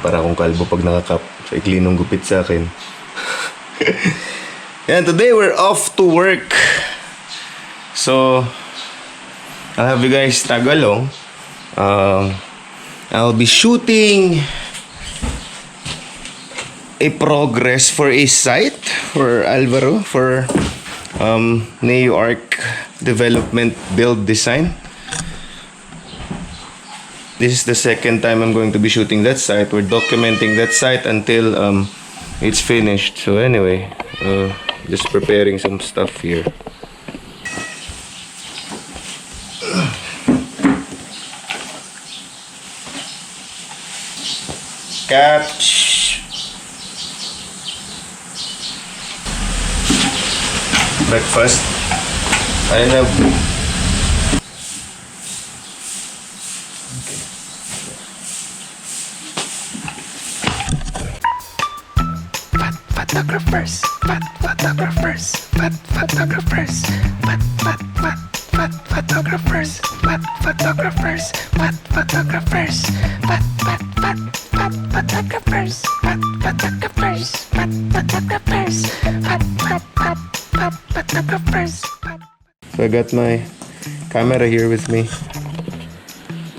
Para akong kalbo pag nakakap. Sa ikli nung gupit sa akin. And today we're off to work. So I'll have you guys tag along. I'll be shooting a progress for a site for Alvaro for NeoArch Development Build Design. This is the second time I'm going to be shooting that site. We're documenting that site until it's finished. So anyway, just preparing some stuff here. Catch. Breakfast. I have Photographers, photographers, photographers, photographers, photographers, photographers, photographers, photographers. So I got my camera here with me.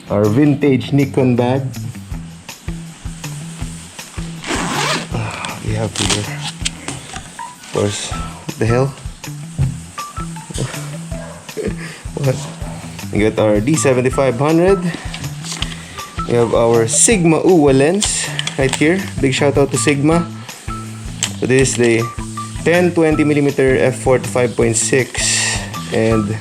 Our vintage Nikon bag. We have here, of course, what the hell? What? We got our D7500. We have our Sigma UWA lens right here. Big shout out to Sigma. So this is the 10-20mm f/45.6 and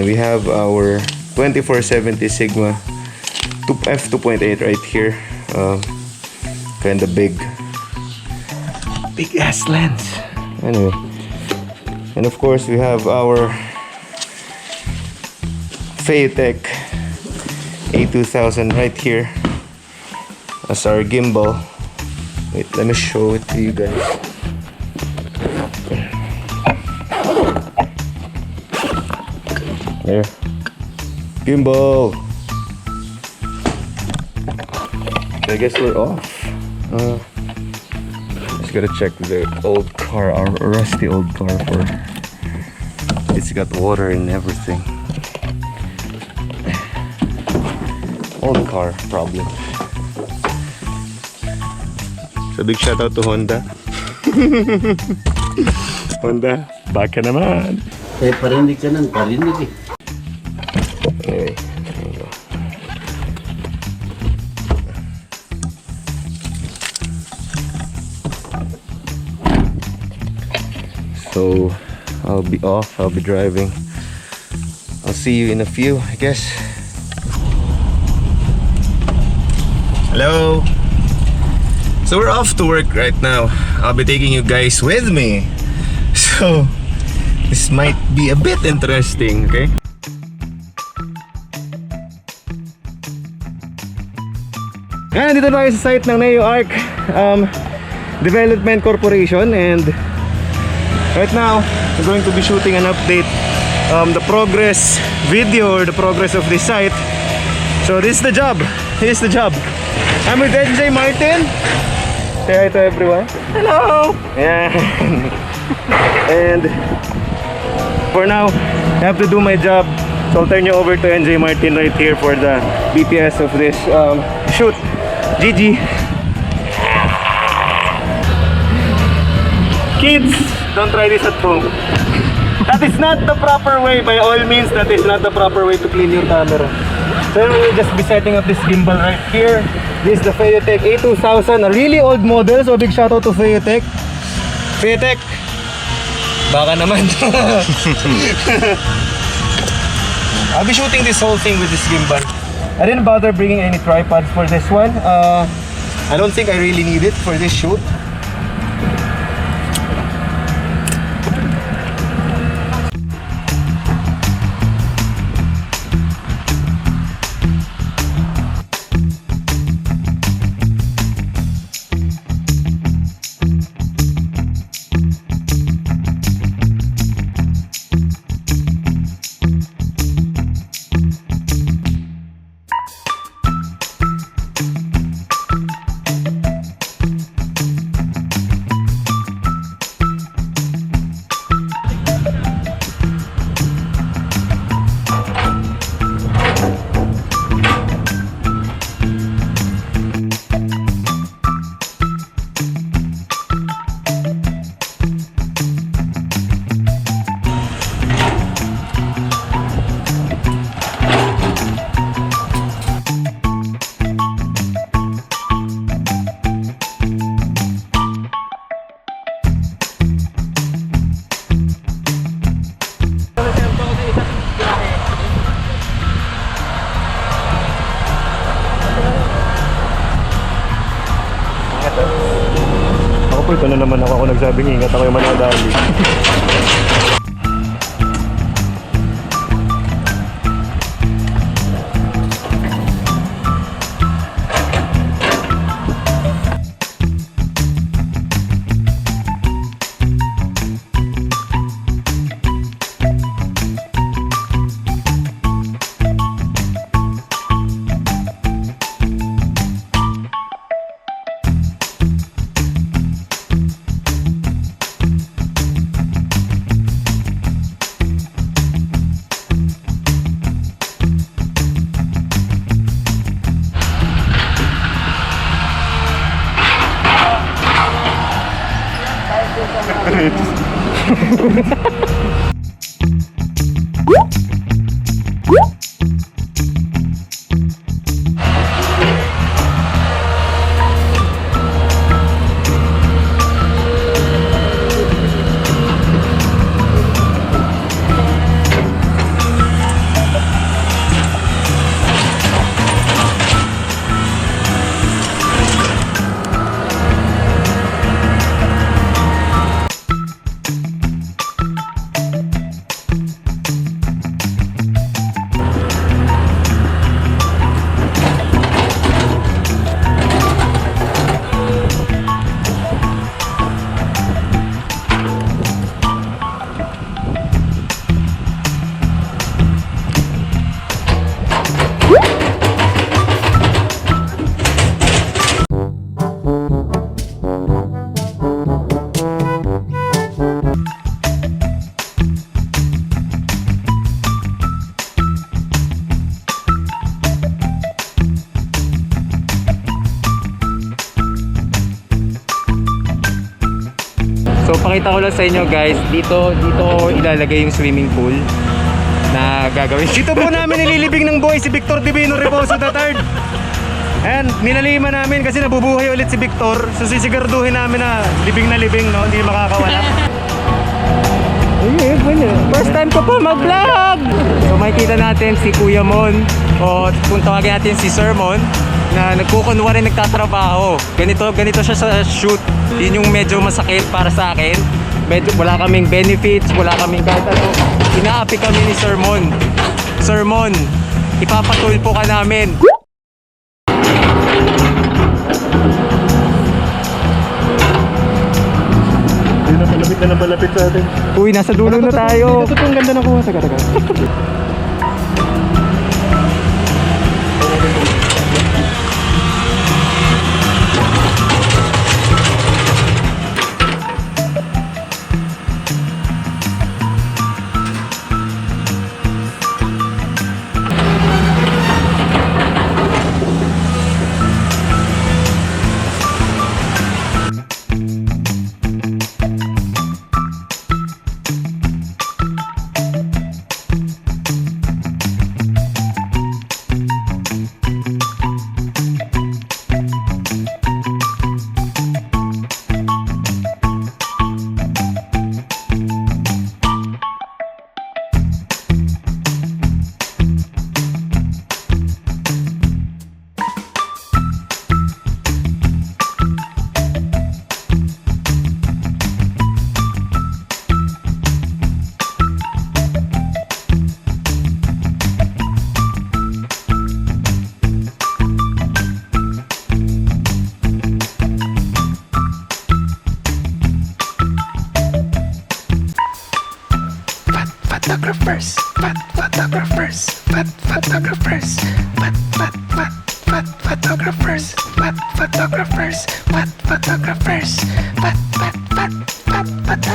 we have our 24-70 Sigma f/2.8 right here. Kind of big ass lens. Anyway, and of course we have our Feiyutech A2000 right here as our gimbal. Wait, let me show it to you guys. There, gimbal. I guess we're off. Just gotta check the old car, our rusty old car, for it's got water and everything. Old car problem. So big shout out to Honda. Honda, baka naman. Eh, parinig ka ng parinig eh. Anyway, there you go. So I'll be off, I'll be driving. I'll see you in a few, I guess. Hello. So we're off to work right now. I'll be taking you guys with me. So this might be a bit interesting, okay? Ngayon, dito tayo sa site ng NeoArch Development Corporation, and right now we're going to be shooting an update, the progress video or the progress of this site. So this is the job. Here's the job. I'm with NJ Martin. Say hi to everyone. Hello. Yeah. And for now, I have to do my job. So I'll turn you over to NJ Martin right here for the BPS of this shoot. GG. Kids, don't try this at home. That is not the proper way. By all means, that is not the proper way to clean your camera. So we'll just be setting up this gimbal right here. This is the Feiyutech A2000, a really old model. So big shout out to Feiyutech. Feiyutech, baka naman. I'll be shooting this whole thing with this gimbal. I didn't bother bringing any tripods for this one. I don't think I really need it for this shoot. Uy, ito na naman ako nagsabing ingat ako yung manadali. So pakita ko lang sa inyo guys, dito ilalagay yung swimming pool na gagawin. Dito po namin nililibing ng buhay si Victor Divino Reposo III. And ninalima namin kasi nabubuhay ulit si Victor. So sisiguraduhin namin na libing, no? Hindi makakawala. First time ko po mag-vlog! So makikita natin si Kuya Mon, o kung tawagin natin si Sir Mon, na nagkukunwari nagtatrabaho. Ganito siya sa shoot. Yun yung medyo masakit para sa akin. Medyo wala kaming benefits, wala kaming kahit ano. Inaapi kami ni Sir Mon. Sir Mon, ipapatulpo ka namin. Na malapit sa atin. Uy, nasa dulo na tayo. Ito ang ganda na kuha. Taga. Photographers, photographers, photographers, photographers, photographers, photographers,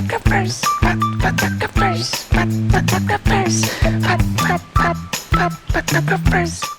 photographers, photographers, photographers, photographers.